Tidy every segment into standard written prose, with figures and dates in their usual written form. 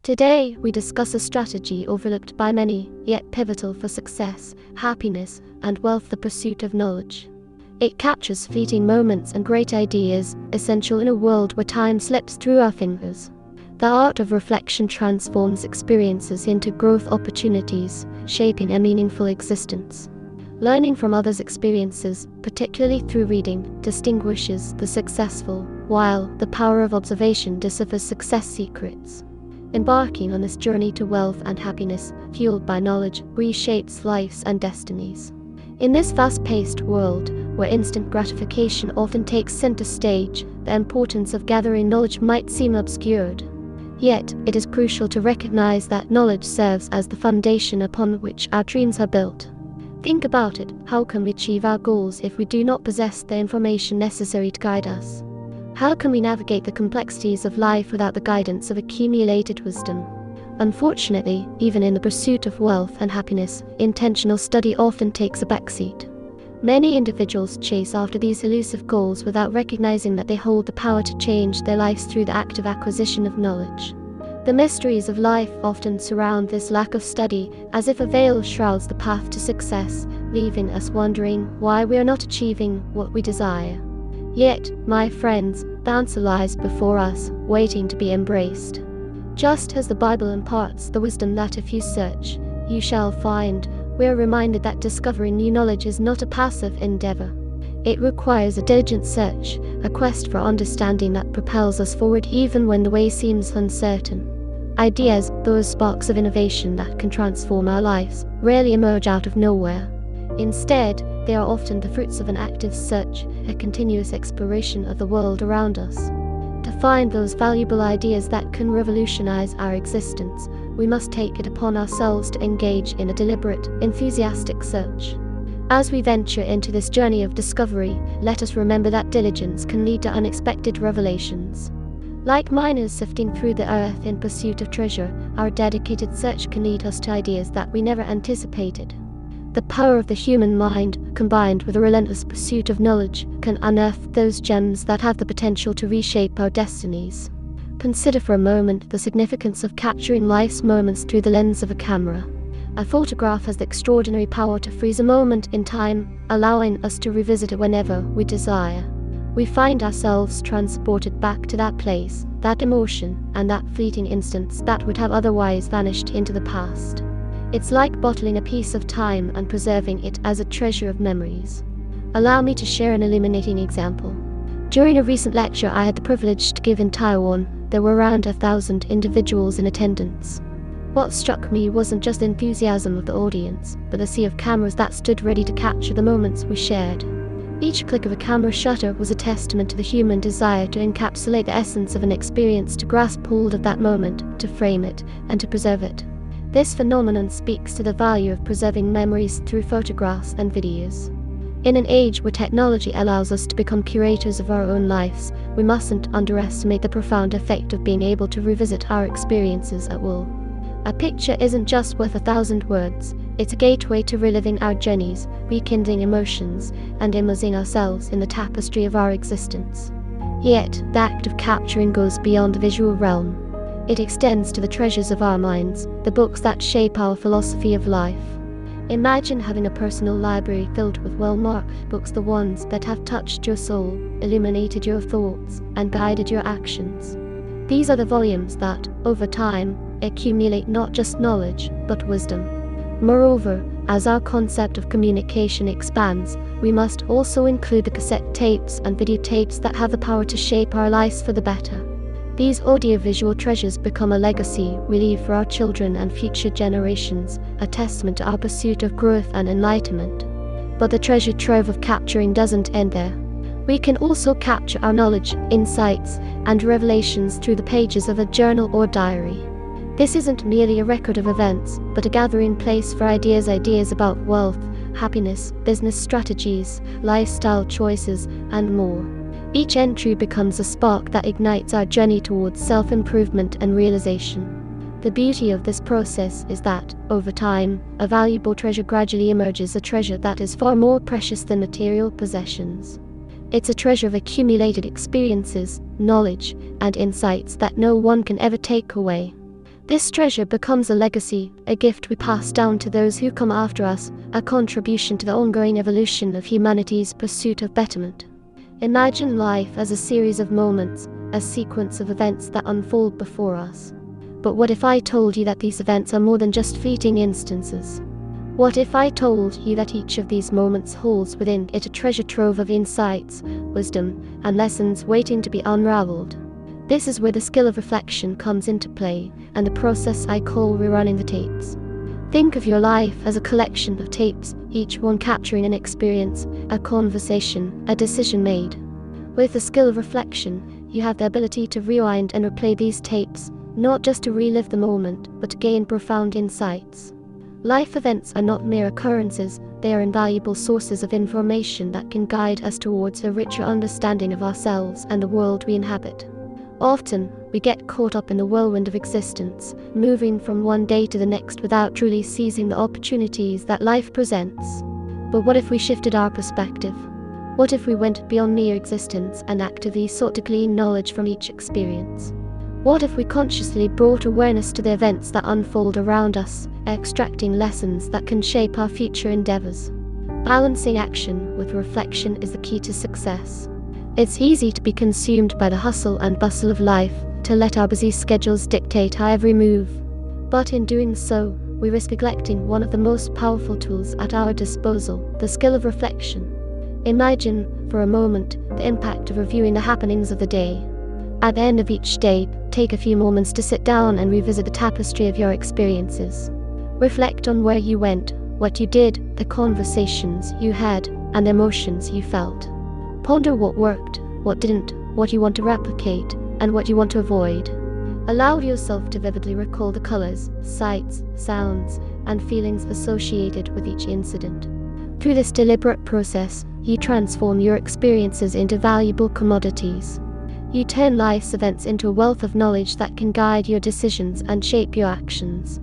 Today, we discuss a strategy overlooked by many, yet pivotal for success, happiness, and wealth: the pursuit of knowledge. It captures fleeting moments and great ideas, essential in a world where time slips through our fingers. The art of reflection transforms experiences into growth opportunities, shaping a meaningful existence. Learning from others' experiences, particularly through reading, distinguishes the successful, while the power of observation deciphers success secrets. Embarking on this journey to wealth and happiness, fueled by knowledge, reshapes lives and destinies. In this fast-paced world, where instant gratification often takes center stage, the importance of gathering knowledge might seem obscured. Yet, it is crucial to recognize that knowledge serves as the foundation upon which our dreams are built. Think about it: how can we achieve our goals if we do not possess the information necessary to guide us? How can we navigate the complexities of life without the guidance of accumulated wisdom? Unfortunately, even in the pursuit of wealth and happiness, intentional study often takes a backseat. Many individuals chase after these elusive goals without recognizing that they hold the power to change their lives through the active acquisition of knowledge. The mysteries of life often surround this lack of study, as if a veil shrouds the path to success, leaving us wondering why we are not achieving what we desire. Yet, my friends, the answer lies before us, waiting to be embraced. Just as the Bible imparts the wisdom that if you search, you shall find, we are reminded that discovering new knowledge is not a passive endeavor. It requires a diligent search, a quest for understanding that propels us forward even when the way seems uncertain. Ideas, those sparks of innovation that can transform our lives, rarely emerge out of nowhere. Instead, they are often the fruits of an active search, a continuous exploration of the world around us. To find those valuable ideas that can revolutionize our existence, we must take it upon ourselves to engage in a deliberate, enthusiastic search. As we venture into this journey of discovery, let us remember that diligence can lead to unexpected revelations. Like miners sifting through the earth in pursuit of treasure, our dedicated search can lead us to ideas that we never anticipated. The power of the human mind, combined with a relentless pursuit of knowledge, can unearth those gems that have the potential to reshape our destinies. Consider for a moment the significance of capturing life's moments through the lens of a camera. A photograph has the extraordinary power to freeze a moment in time, allowing us to revisit it whenever we desire. We find ourselves transported back to that place, that emotion, and that fleeting instance that would have otherwise vanished into the past. It's like bottling a piece of time and preserving it as a treasure of memories. Allow me to share an illuminating example. During a recent lecture I had the privilege to give in Taiwan, there were around 1,000 individuals in attendance. What struck me wasn't just the enthusiasm of the audience, but the sea of cameras that stood ready to capture the moments we shared. Each click of a camera shutter was a testament to the human desire to encapsulate the essence of an experience, to grasp hold of that moment, to frame it, and to preserve it. This phenomenon speaks to the value of preserving memories through photographs and videos. In an age where technology allows us to become curators of our own lives, we mustn't underestimate the profound effect of being able to revisit our experiences at will. A picture isn't just worth 1,000 words, it's a gateway to reliving our journeys, rekindling emotions, and immersing ourselves in the tapestry of our existence. Yet, the act of capturing goes beyond the visual realm. It extends to the treasures of our minds, the books that shape our philosophy of life. Imagine having a personal library filled with well-marked books, the ones that have touched your soul, illuminated your thoughts, and guided your actions. These are the volumes that, over time, accumulate not just knowledge, but wisdom. Moreover, as our concept of communication expands, we must also include the cassette tapes and videotapes that have the power to shape our lives for the better. These audiovisual treasures become a legacy we leave for our children and future generations, a testament to our pursuit of growth and enlightenment. But the treasure trove of capturing doesn't end there. We can also capture our knowledge, insights, and revelations through the pages of a journal or diary. This isn't merely a record of events, but a gathering place for ideas about wealth, happiness, business strategies, lifestyle choices, and more. Each entry becomes a spark that ignites our journey towards self-improvement and realization. The beauty of this process is that, over time, a valuable treasure gradually emerges, a treasure that is far more precious than material possessions. It's a treasure of accumulated experiences, knowledge, and insights that no one can ever take away. This treasure becomes a legacy, a gift we pass down to those who come after us, a contribution to the ongoing evolution of humanity's pursuit of betterment. Imagine life as a series of moments, a sequence of events that unfold before us. But what if I told you that these events are more than just fleeting instances? What if I told you that each of these moments holds within it a treasure trove of insights, wisdom, and lessons waiting to be unraveled? This is where the skill of reflection comes into play, and the process I call rerunning the tapes. Think of your life as a collection of tapes, each one capturing an experience, a conversation, a decision made. With the skill of reflection, you have the ability to rewind and replay these tapes, not just to relive the moment, but to gain profound insights. Life events are not mere occurrences, they are invaluable sources of information that can guide us towards a richer understanding of ourselves and the world we inhabit. Often, we get caught up in the whirlwind of existence, moving from one day to the next without truly seizing the opportunities that life presents. But what if we shifted our perspective? What if we went beyond mere existence and actively sought to glean knowledge from each experience? What if we consciously brought awareness to the events that unfold around us, extracting lessons that can shape our future endeavors? Balancing action with reflection is the key to success. It's easy to be consumed by the hustle and bustle of life, to let our busy schedules dictate our every move. But in doing so, we risk neglecting one of the most powerful tools at our disposal, the skill of reflection. Imagine, for a moment, the impact of reviewing the happenings of the day. At the end of each day, take a few moments to sit down and revisit the tapestry of your experiences. Reflect on where you went, what you did, the conversations you had, and the emotions you felt. Ponder what worked, what didn't, what you want to replicate, and what you want to avoid. Allow yourself to vividly recall the colors, sights, sounds, and feelings associated with each incident. Through this deliberate process, you transform your experiences into valuable commodities. You turn life's events into a wealth of knowledge that can guide your decisions and shape your actions.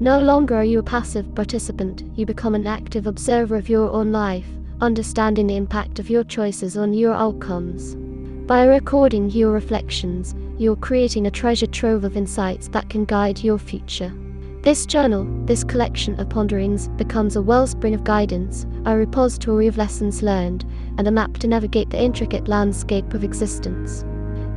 No longer are you a passive participant, you become an active observer of your own life, understanding the impact of your choices on your outcomes. By recording your reflections, you're creating a treasure trove of insights that can guide your future. This journal, this collection of ponderings, becomes a wellspring of guidance, a repository of lessons learned, and a map to navigate the intricate landscape of existence.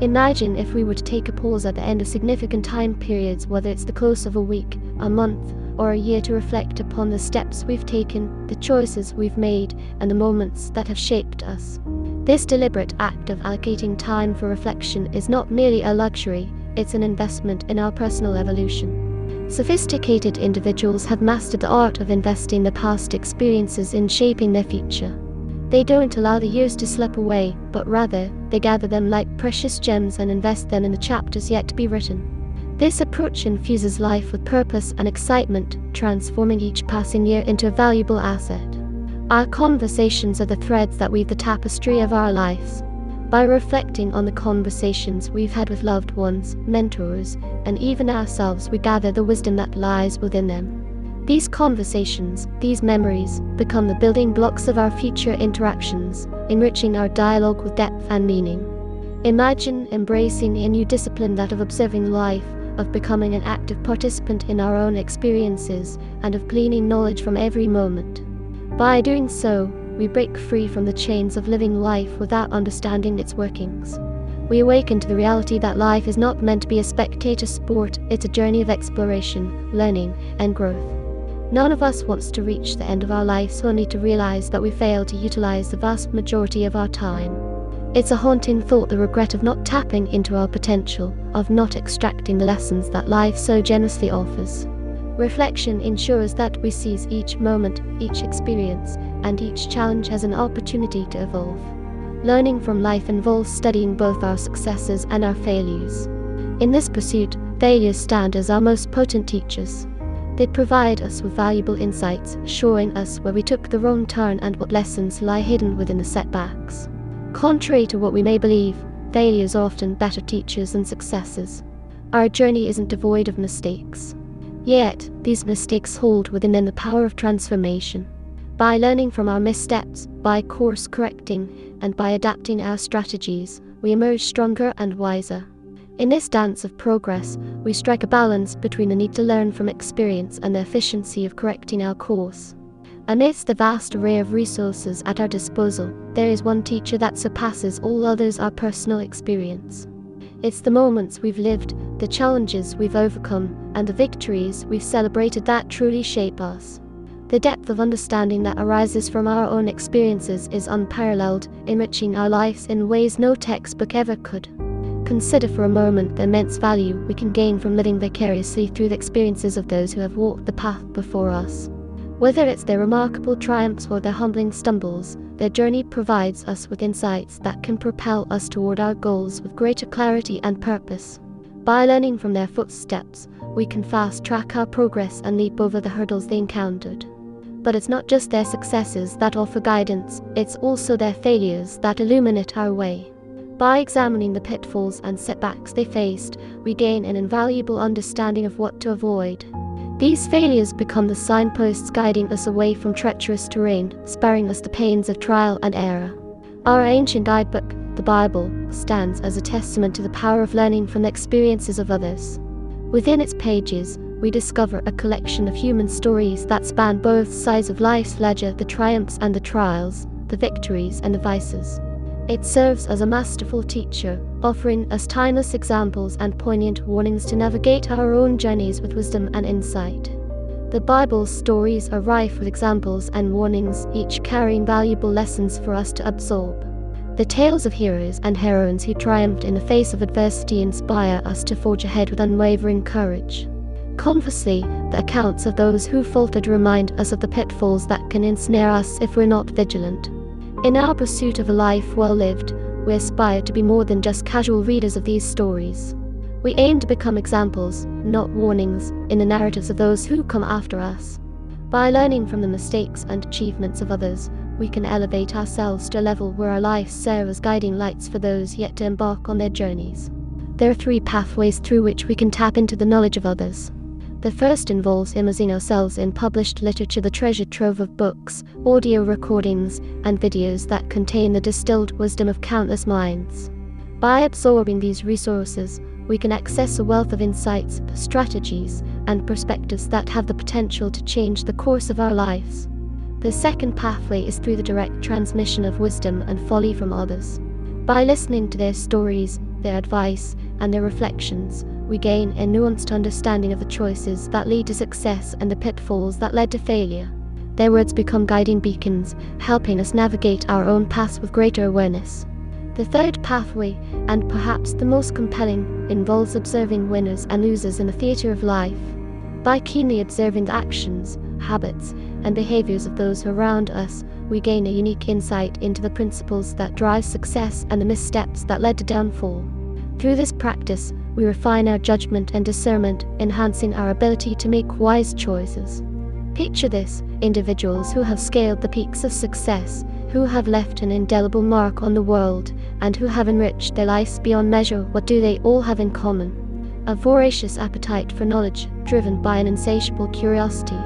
Imagine if we were to take a pause at the end of significant time periods, whether it's the close of a week, a month, or a year, to reflect upon the steps we've taken, the choices we've made, and the moments that have shaped us. This deliberate act of allocating time for reflection is not merely a luxury, it's an investment in our personal evolution. Sophisticated individuals have mastered the art of investing their past experiences in shaping their future. They don't allow the years to slip away, but rather, they gather them like precious gems and invest them in the chapters yet to be written. This approach infuses life with purpose and excitement, transforming each passing year into a valuable asset. Our conversations are the threads that weave the tapestry of our lives. By reflecting on the conversations we've had with loved ones, mentors, and even ourselves, we gather the wisdom that lies within them. These conversations, these memories, become the building blocks of our future interactions, enriching our dialogue with depth and meaning. Imagine embracing a new discipline, that of observing life, of becoming an active participant in our own experiences, and of gleaning knowledge from every moment. By doing so, we break free from the chains of living life without understanding its workings. We awaken to the reality that life is not meant to be a spectator sport, it's a journey of exploration, learning, and growth. None of us wants to reach the end of our lives only to realize that we failed to utilize the vast majority of our time. It's a haunting thought, the regret of not tapping into our potential, of not extracting the lessons that life so generously offers. Reflection ensures that we seize each moment, each experience, and each challenge as an opportunity to evolve. Learning from life involves studying both our successes and our failures. In this pursuit, failures stand as our most potent teachers. They provide us with valuable insights, showing us where we took the wrong turn and what lessons lie hidden within the setbacks. Contrary to what we may believe, failures are often better teachers than successes. Our journey isn't devoid of mistakes. Yet, these mistakes hold within them the power of transformation. By learning from our missteps, by course correcting, and by adapting our strategies, we emerge stronger and wiser. In this dance of progress, we strike a balance between the need to learn from experience and the efficiency of correcting our course. Amidst the vast array of resources at our disposal, there is one teacher that surpasses all others: our personal experience. It's the moments we've lived, the challenges we've overcome, and the victories we've celebrated that truly shape us. The depth of understanding that arises from our own experiences is unparalleled, enriching our lives in ways no textbook ever could. Consider for a moment the immense value we can gain from living vicariously through the experiences of those who have walked the path before us. Whether it's their remarkable triumphs or their humbling stumbles, their journey provides us with insights that can propel us toward our goals with greater clarity and purpose. By learning from their footsteps, we can fast-track our progress and leap over the hurdles they encountered. But it's not just their successes that offer guidance, it's also their failures that illuminate our way. By examining the pitfalls and setbacks they faced, we gain an invaluable understanding of what to avoid. These failures become the signposts guiding us away from treacherous terrain, sparing us the pains of trial and error. Our ancient guidebook, the Bible, stands as a testament to the power of learning from the experiences of others. Within its pages, we discover a collection of human stories that span both sides of life's ledger: the triumphs and the trials, the victories and the vices. It serves as a masterful teacher, offering us timeless examples and poignant warnings to navigate our own journeys with wisdom and insight. The Bible's stories are rife with examples and warnings, each carrying valuable lessons for us to absorb. The tales of heroes and heroines who triumphed in the face of adversity inspire us to forge ahead with unwavering courage. Conversely, the accounts of those who faltered remind us of the pitfalls that can ensnare us if we're not vigilant. In our pursuit of a life well lived, we aspire to be more than just casual readers of these stories. We aim to become examples, not warnings, in the narratives of those who come after us. By learning from the mistakes and achievements of others, we can elevate ourselves to a level where our lives serve as guiding lights for those yet to embark on their journeys. There are 3 pathways through which we can tap into the knowledge of others. The first involves immersing ourselves in published literature, the treasure trove of books, audio recordings, and videos that contain the distilled wisdom of countless minds. By absorbing these resources, we can access a wealth of insights, strategies, and perspectives that have the potential to change the course of our lives. The second pathway is through the direct transmission of wisdom and folly from others. By listening to their stories, their advice, and their reflections, we gain a nuanced understanding of the choices that lead to success and the pitfalls that led to failure. Their words become guiding beacons, helping us navigate our own paths with greater awareness. The third pathway, and perhaps the most compelling, involves observing winners and losers in the theater of life. By keenly observing the actions, habits, and behaviors of those around us, we gain a unique insight into the principles that drive success and the missteps that led to downfall. Through this practice, we refine our judgment and discernment, enhancing our ability to make wise choices. Picture this: individuals who have scaled the peaks of success, who have left an indelible mark on the world, and who have enriched their lives beyond measure. What do they all have in common? A voracious appetite for knowledge, driven by an insatiable curiosity.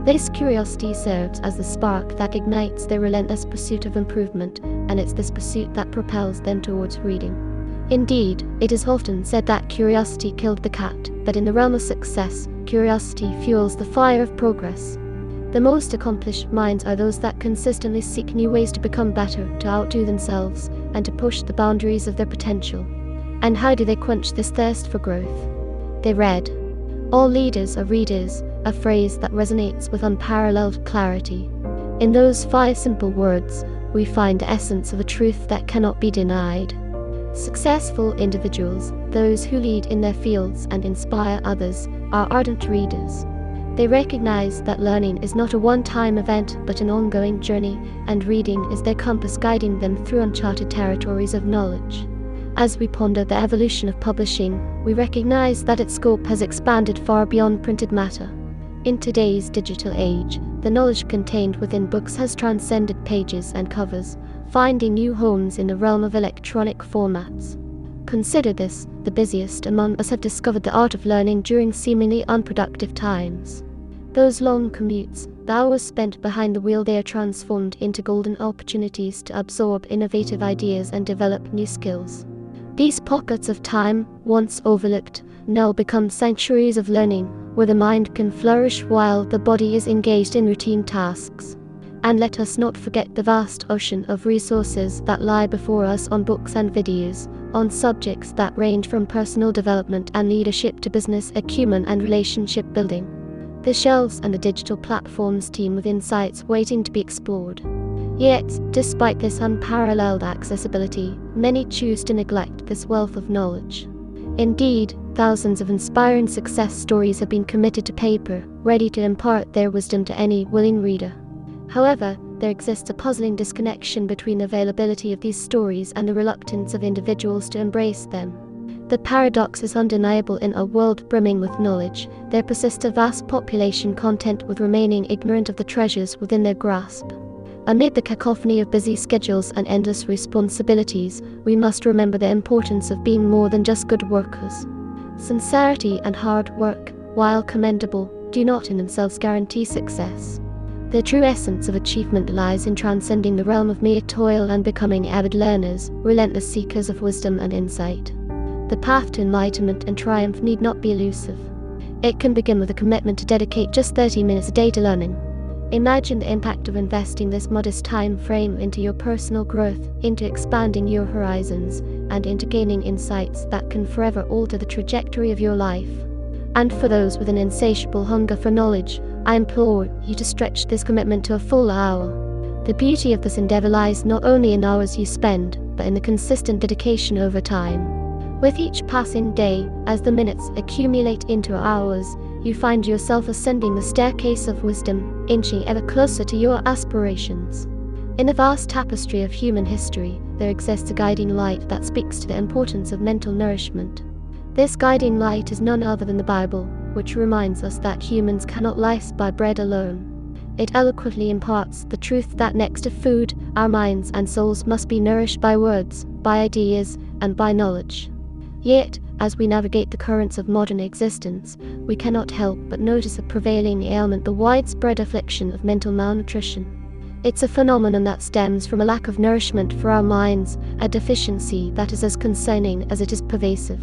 This curiosity serves as the spark that ignites their relentless pursuit of improvement, and it's this pursuit that propels them towards reading. Indeed, it is often said that curiosity killed the cat, but in the realm of success, curiosity fuels the fire of progress. The most accomplished minds are those that consistently seek new ways to become better, to outdo themselves, and to push the boundaries of their potential. And how do they quench this thirst for growth? They read. All leaders are readers, a phrase that resonates with unparalleled clarity. In those 5 simple words, we find the essence of a truth that cannot be denied. Successful individuals, those who lead in their fields and inspire others, are ardent readers. They recognize that learning is not a one-time event but an ongoing journey, and reading is their compass guiding them through uncharted territories of knowledge. As we ponder the evolution of publishing, we recognize that its scope has expanded far beyond printed matter. In today's digital age, the knowledge contained within books has transcended pages and covers, finding new homes in the realm of electronic formats. Consider this: the busiest among us have discovered the art of learning during seemingly unproductive times. Those long commutes, the hours spent behind the wheel, they are transformed into golden opportunities to absorb innovative ideas and develop new skills. These pockets of time, once overlooked, now become sanctuaries of learning, where the mind can flourish while the body is engaged in routine tasks. And let us not forget the vast ocean of resources that lie before us on books and videos, on subjects that range from personal development and leadership to business acumen and relationship building. The shelves and the digital platforms teem with insights waiting to be explored. Yet, despite this unparalleled accessibility, many choose to neglect this wealth of knowledge. Indeed, thousands of inspiring success stories have been committed to paper, ready to impart their wisdom to any willing reader. However, there exists a puzzling disconnection between the availability of these stories and the reluctance of individuals to embrace them. The paradox is undeniable. In a world brimming with knowledge, there persists a vast population content with remaining ignorant of the treasures within their grasp. Amid the cacophony of busy schedules and endless responsibilities, we must remember the importance of being more than just good workers. Sincerity and hard work, while commendable, do not in themselves guarantee success. The true essence of achievement lies in transcending the realm of mere toil and becoming avid learners, relentless seekers of wisdom and insight. The path to enlightenment and triumph need not be elusive. It can begin with a commitment to dedicate just 30 minutes a day to learning. Imagine the impact of investing this modest time frame into your personal growth, into expanding your horizons, and into gaining insights that can forever alter the trajectory of your life. And for those with an insatiable hunger for knowledge, I implore you to stretch this commitment to a full hour. The beauty of this endeavor lies not only in hours you spend, but in the consistent dedication over time. With each passing day, as the minutes accumulate into hours, you find yourself ascending the staircase of wisdom, inching ever closer to your aspirations. In the vast tapestry of human history, there exists a guiding light that speaks to the importance of mental nourishment. This guiding light is none other than the Bible, which reminds us that humans cannot live by bread alone. It eloquently imparts the truth that next to food, our minds and souls must be nourished by words, by ideas, and by knowledge. Yet, as we navigate the currents of modern existence, we cannot help but notice a prevailing ailment: the widespread affliction of mental malnutrition. It's a phenomenon that stems from a lack of nourishment for our minds, a deficiency that is as concerning as it is pervasive.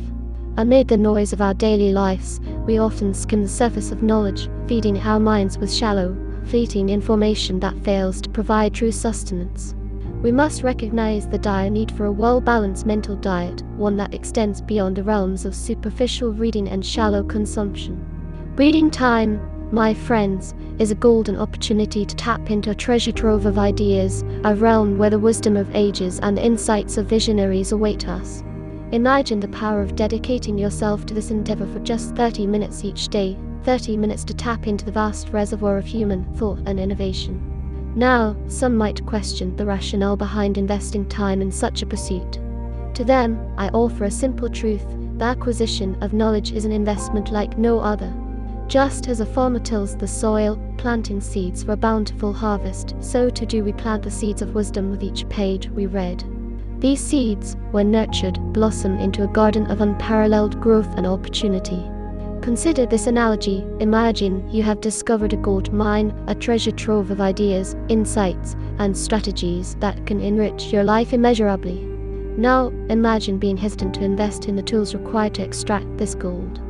Amid the noise of our daily lives, we often skim the surface of knowledge, feeding our minds with shallow, fleeting information that fails to provide true sustenance. We must recognize the dire need for a well-balanced mental diet, one that extends beyond the realms of superficial reading and shallow consumption. Reading time, my friends, is a golden opportunity to tap into a treasure trove of ideas, a realm where the wisdom of ages and the insights of visionaries await us. Imagine the power of dedicating yourself to this endeavor for just 30 minutes each day, 30 minutes to tap into the vast reservoir of human thought and innovation. Now, some might question the rationale behind investing time in such a pursuit. To them, I offer a simple truth: the acquisition of knowledge is an investment like no other. Just as a farmer tills the soil, planting seeds for a bountiful harvest, so too do we plant the seeds of wisdom with each page we read. These seeds, when nurtured, blossom into a garden of unparalleled growth and opportunity. Consider this analogy. Imagine you have discovered a gold mine, a treasure trove of ideas, insights, and strategies that can enrich your life immeasurably. Now, imagine being hesitant to invest in the tools required to extract this gold.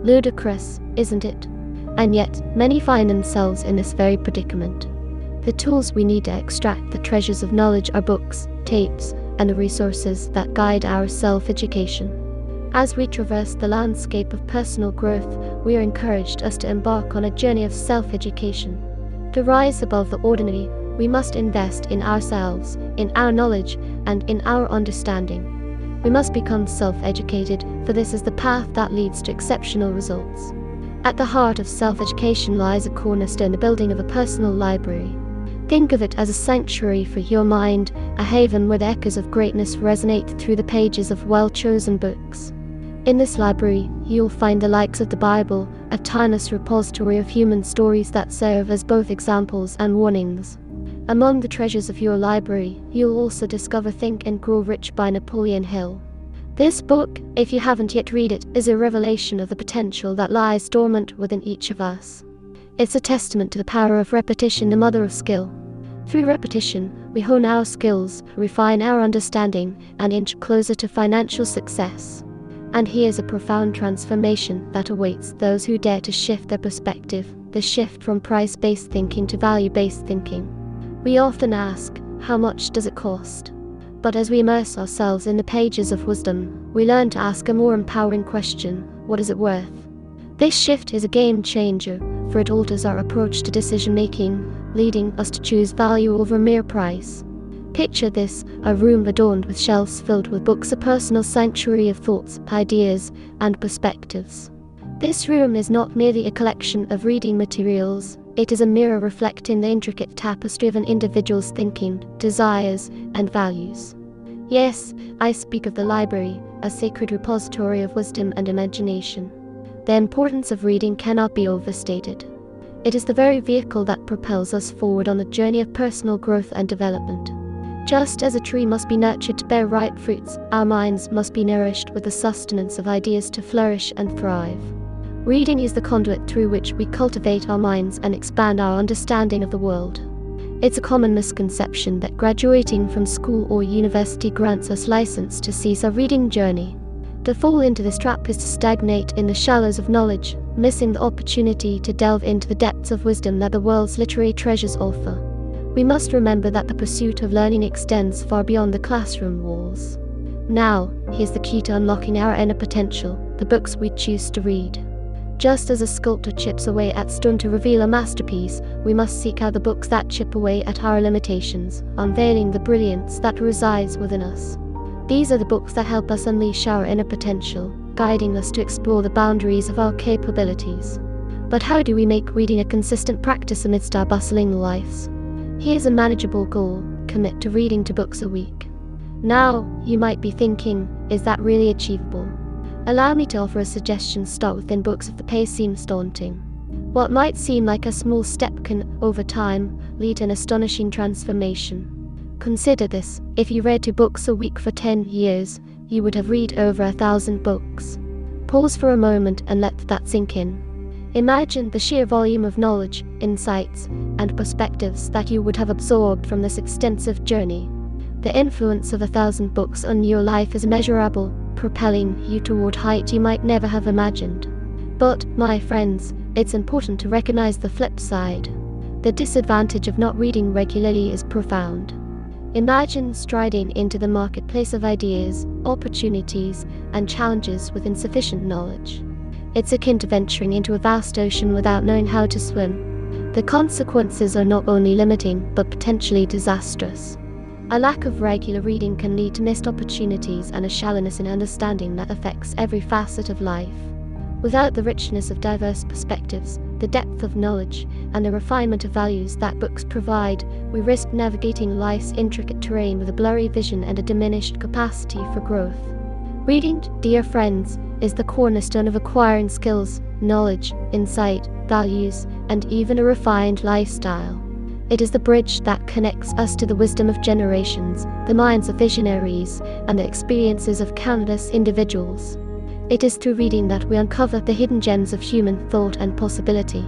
Ludicrous, isn't it? And yet, many find themselves in this very predicament. The tools we need to extract the treasures of knowledge are books, tapes, and the resources that guide our self-education. As we traverse the landscape of personal growth, we are encouraged to embark on a journey of self-education. To rise above the ordinary, we must invest in ourselves, in our knowledge, and in our understanding. We must become self-educated, for this is the path that leads to exceptional results. At the heart of self-education lies a cornerstone: the building of a personal library. Think of it as a sanctuary for your mind, a haven where the echoes of greatness resonate through the pages of well-chosen books. In this library, you'll find the likes of the Bible, a timeless repository of human stories that serve as both examples and warnings. Among the treasures of your library, you'll also discover Think and Grow Rich by Napoleon Hill. This book, if you haven't yet read it, is a revelation of the potential that lies dormant within each of us. It's a testament to the power of repetition, the mother of skill. Through repetition, we hone our skills, refine our understanding, and inch closer to financial success. And here's a profound transformation that awaits those who dare to shift their perspective, the shift from price-based thinking to value-based thinking. We often ask, how much does it cost? But as we immerse ourselves in the pages of wisdom, we learn to ask a more empowering question: what is it worth? This shift is a game changer, for it alters our approach to decision-making, leading us to choose value over mere price. Picture this: a room adorned with shelves filled with books, a personal sanctuary of thoughts, ideas, and perspectives. This room is not merely a collection of reading materials, it is a mirror reflecting the intricate tapestry of an individual's thinking, desires, and values. Yes, I speak of the library, a sacred repository of wisdom and imagination. The importance of reading cannot be overstated. It is the very vehicle that propels us forward on the journey of personal growth and development. Just as a tree must be nurtured to bear ripe fruits, our minds must be nourished with the sustenance of ideas to flourish and thrive. Reading is the conduit through which we cultivate our minds and expand our understanding of the world. It's a common misconception that graduating from school or university grants us license to cease our reading journey. To fall into this trap is to stagnate in the shallows of knowledge, missing the opportunity to delve into the depths of wisdom that the world's literary treasures offer. We must remember that the pursuit of learning extends far beyond the classroom walls. Now, here's the key to unlocking our inner potential: the books we choose to read. Just as a sculptor chips away at stone to reveal a masterpiece, we must seek out the books that chip away at our limitations, unveiling the brilliance that resides within us. These are the books that help us unleash our inner potential, guiding us to explore the boundaries of our capabilities. But how do we make reading a consistent practice amidst our bustling lives? Here's a manageable goal: commit to reading 2 books a week. Now, you might be thinking, is that really achievable? Allow me to offer a suggestion: start within books if the pace seems daunting. What might seem like a small step can, over time, lead to an astonishing transformation. Consider this: if you read 2 books a week for 10 years, you would have read over 1,000 books. Pause for a moment and let that sink in. Imagine the sheer volume of knowledge, insights, and perspectives that you would have absorbed from this extensive journey. The influence of 1,000 books on your life is immeasurable, propelling you toward heights you might never have imagined. But, my friends, it's important to recognize the flip side. The disadvantage of not reading regularly is profound. Imagine striding into the marketplace of ideas, opportunities, and challenges with insufficient knowledge. It's akin to venturing into a vast ocean without knowing how to swim. The consequences are not only limiting, but potentially disastrous. A lack of regular reading can lead to missed opportunities and a shallowness in understanding that affects every facet of life. Without the richness of diverse perspectives, the depth of knowledge, and the refinement of values that books provide, we risk navigating life's intricate terrain with a blurry vision and a diminished capacity for growth. Reading, dear friends, is the cornerstone of acquiring skills, knowledge, insight, values, and even a refined lifestyle. It is the bridge that connects us to the wisdom of generations, the minds of visionaries, and the experiences of countless individuals. It is through reading that we uncover the hidden gems of human thought and possibility.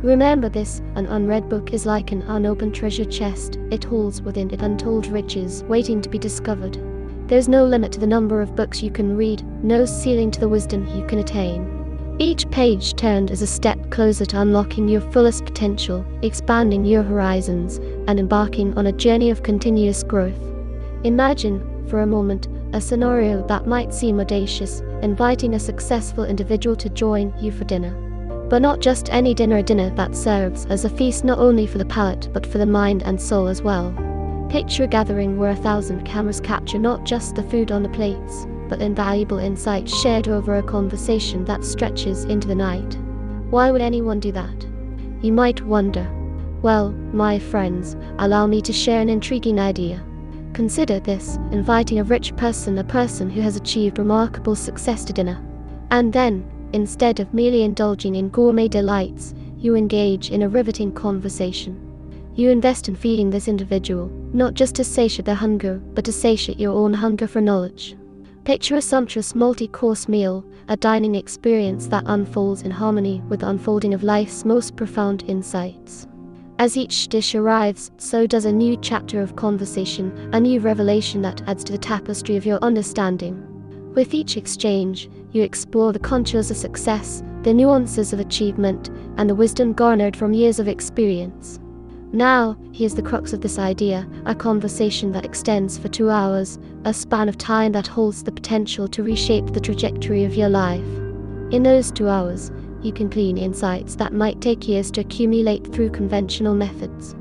Remember this: an unread book is like an unopened treasure chest. It holds within it untold riches waiting to be discovered. There's no limit to the number of books you can read, no ceiling to the wisdom you can attain. Each page turned is a step closer to unlocking your fullest potential, expanding your horizons, and embarking on a journey of continuous growth. Imagine, for a moment, a scenario that might seem audacious: inviting a successful individual to join you for dinner. But not just any dinner, a dinner that serves as a feast not only for the palate but for the mind and soul as well. Picture a gathering where 1,000 cameras capture not just the food on the plates, but invaluable insights shared over a conversation that stretches into the night. Why would anyone do that? You might wonder. Well, my friends, allow me to share an intriguing idea. Consider this: inviting a rich person, a person who has achieved remarkable success, to dinner. And then, instead of merely indulging in gourmet delights, you engage in a riveting conversation. You invest in feeding this individual, not just to satiate their hunger, but to satiate your own hunger for knowledge. Picture a sumptuous multi-course meal, a dining experience that unfolds in harmony with the unfolding of life's most profound insights. As each dish arrives, so does a new chapter of conversation, a new revelation that adds to the tapestry of your understanding. With each exchange, you explore the contours of success, the nuances of achievement, and the wisdom garnered from years of experience. Now, here's the crux of this idea, a conversation that extends for 2 hours, a span of time that holds the potential to reshape the trajectory of your life. In those 2 hours, you can glean insights that might take years to accumulate through conventional methods.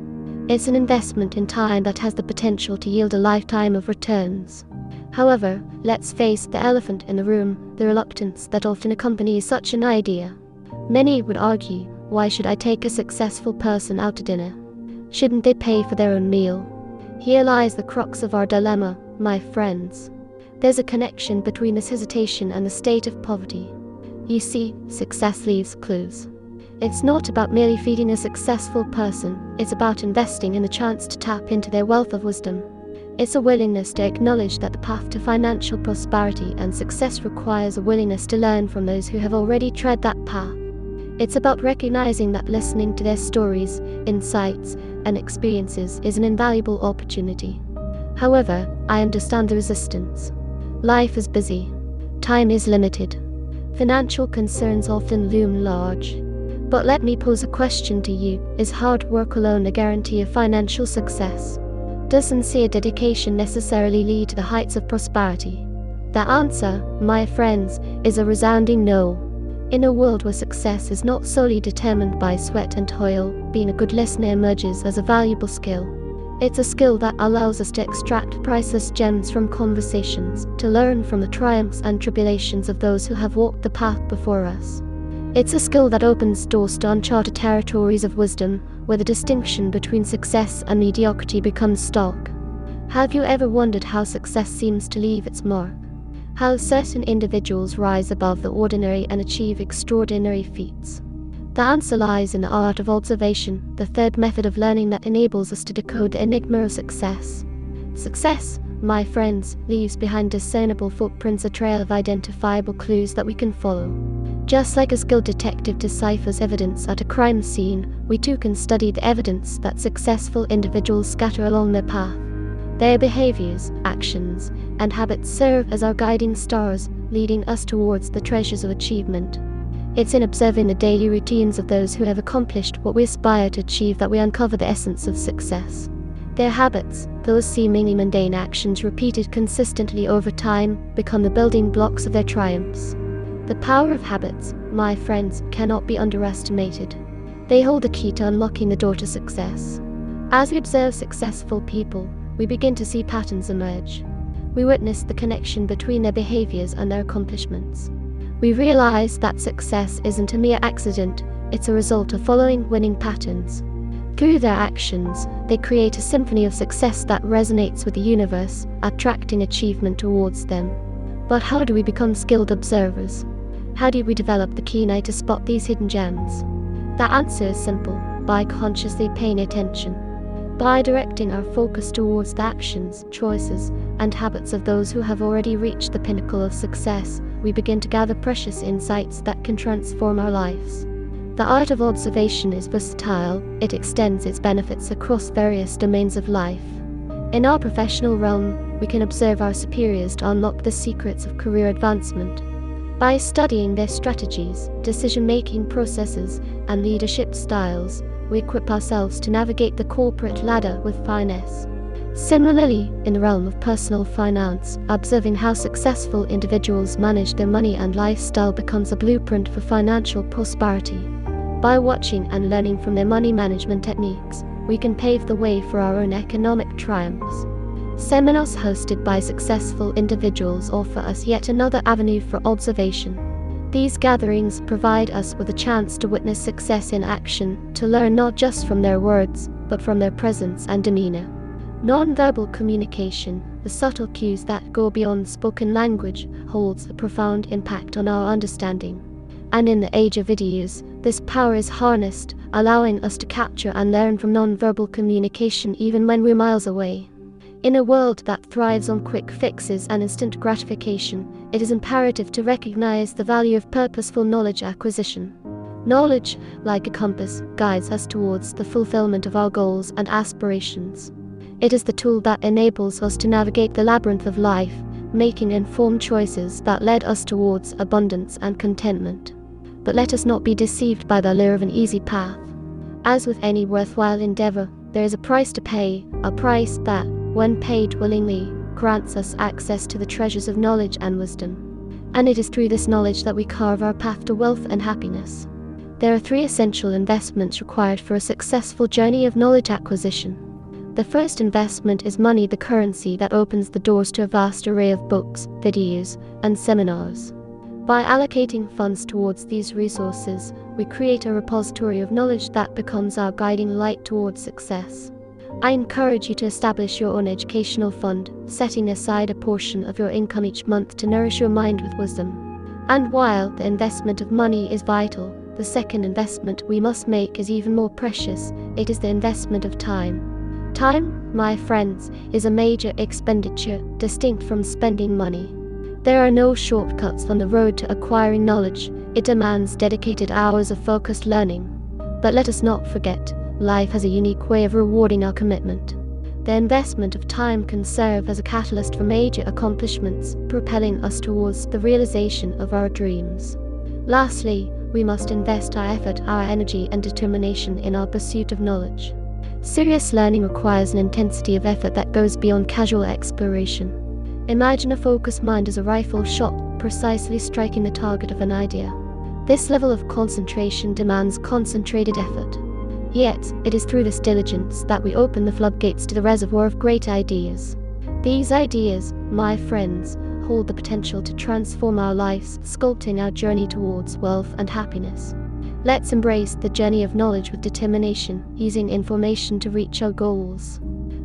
It's an investment in time that has the potential to yield a lifetime of returns. However, let's face the elephant in the room, the reluctance that often accompanies such an idea. Many would argue, why should I take a successful person out to dinner? Shouldn't they pay for their own meal? Here lies the crux of our dilemma, my friends. There's a connection between this hesitation and the state of poverty. You see, success leaves clues. It's not about merely feeding a successful person, it's about investing in the chance to tap into their wealth of wisdom. It's a willingness to acknowledge that the path to financial prosperity and success requires a willingness to learn from those who have already tread that path. It's about recognizing that listening to their stories, insights, and experiences is an invaluable opportunity. However, I understand the resistance. Life is busy. Time is limited. Financial concerns often loom large. But let me pose a question to you, is hard work alone a guarantee of financial success? Does sincere dedication necessarily lead to the heights of prosperity? The answer, my friends, is a resounding no. In a world where success is not solely determined by sweat and toil, being a good listener emerges as a valuable skill. It's a skill that allows us to extract priceless gems from conversations, to learn from the triumphs and tribulations of those who have walked the path before us. It's a skill that opens doors to uncharted territories of wisdom, where the distinction between success and mediocrity becomes stark. Have you ever wondered how success seems to leave its mark? How certain individuals rise above the ordinary and achieve extraordinary feats? The answer lies in the art of observation, the third method of learning that enables us to decode the enigma of success. Success, my friends, leaves behind discernible footprints, a trail of identifiable clues that we can follow. Just like a skilled detective deciphers evidence at a crime scene, we too can study the evidence that successful individuals scatter along their path. Their behaviors, actions, and habits serve as our guiding stars, leading us towards the treasures of achievement. It's in observing the daily routines of those who have accomplished what we aspire to achieve that we uncover the essence of success. Their habits, those seemingly mundane actions repeated consistently over time, become the building blocks of their triumphs. The power of habits, my friends, cannot be underestimated. They hold the key to unlocking the door to success. As we observe successful people, we begin to see patterns emerge. We witness the connection between their behaviors and their accomplishments. We realize that success isn't a mere accident, it's a result of following winning patterns. Through their actions, they create a symphony of success that resonates with the universe, attracting achievement towards them. But how do we become skilled observers? How do we develop the keen eye to spot these hidden gems? The answer is simple: by consciously paying attention. By directing our focus towards the actions, choices, and habits of those who have already reached the pinnacle of success, we begin to gather precious insights that can transform our lives. The art of observation is versatile, it extends its benefits across various domains of life. In our professional realm, we can observe our superiors to unlock the secrets of career advancement. By studying their strategies, decision-making processes, and leadership styles, we equip ourselves to navigate the corporate ladder with finesse. Similarly, in the realm of personal finance, observing how successful individuals manage their money and lifestyle becomes a blueprint for financial prosperity. By watching and learning from their money management techniques, we can pave the way for our own economic triumphs. Seminars hosted by successful individuals offer us yet another avenue for observation. These gatherings provide us with a chance to witness success in action, to learn not just from their words, but from their presence and demeanor. Non-verbal communication, the subtle cues that go beyond spoken language, holds a profound impact on our understanding. And in the age of videos, this power is harnessed, allowing us to capture and learn from non-verbal communication even when we're miles away. In a world that thrives on quick fixes and instant gratification, it is imperative to recognize the value of purposeful knowledge acquisition. Knowledge, like a compass, guides us towards the fulfillment of our goals and aspirations. It is the tool that enables us to navigate the labyrinth of life, making informed choices that lead us towards abundance and contentment. But let us not be deceived by the allure of an easy path. As with any worthwhile endeavor, there is a price to pay, a price that, when paid willingly, grants us access to the treasures of knowledge and wisdom. And it is through this knowledge that we carve our path to wealth and happiness. There are 3 essential investments required for a successful journey of knowledge acquisition. The first investment is money, the currency that opens the doors to a vast array of books, videos, and seminars. By allocating funds towards these resources, we create a repository of knowledge that becomes our guiding light towards success. I encourage you to establish your own educational fund, setting aside a portion of your income each month to nourish your mind with wisdom. And while the investment of money is vital, the second investment we must make is even more precious. It is the investment of time. Time, my friends, is a major expenditure, distinct from spending money. There are no shortcuts on the road to acquiring knowledge. It demands dedicated hours of focused learning. But let us not forget, life has a unique way of rewarding our commitment. The investment of time can serve as a catalyst for major accomplishments, propelling us towards the realization of our dreams. Lastly, we must invest our effort, our energy, and determination in our pursuit of knowledge. Serious learning requires an intensity of effort that goes beyond casual exploration. Imagine a focused mind as a rifle shot, precisely striking the target of an idea. This level of concentration demands concentrated effort. Yet, it is through this diligence that we open the floodgates to the reservoir of great ideas. These ideas, my friends, hold the potential to transform our lives, sculpting our journey towards wealth and happiness. Let's embrace the journey of knowledge with determination, using information to reach our goals.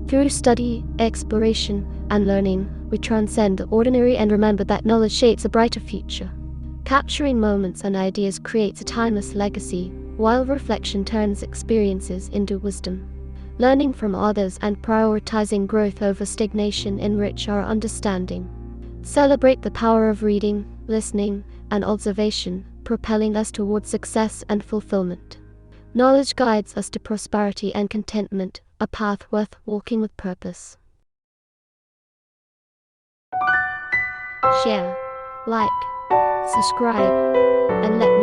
Through study, exploration, and learning, we transcend the ordinary and remember that knowledge shapes a brighter future. Capturing moments and ideas creates a timeless legacy, while reflection turns experiences into wisdom. Learning from others and prioritizing growth over stagnation enrich our understanding. Celebrate the power of reading, listening, and observation, propelling us towards success and fulfillment. Knowledge guides us to prosperity and contentment, a path worth walking with purpose. Share, like, subscribe, and let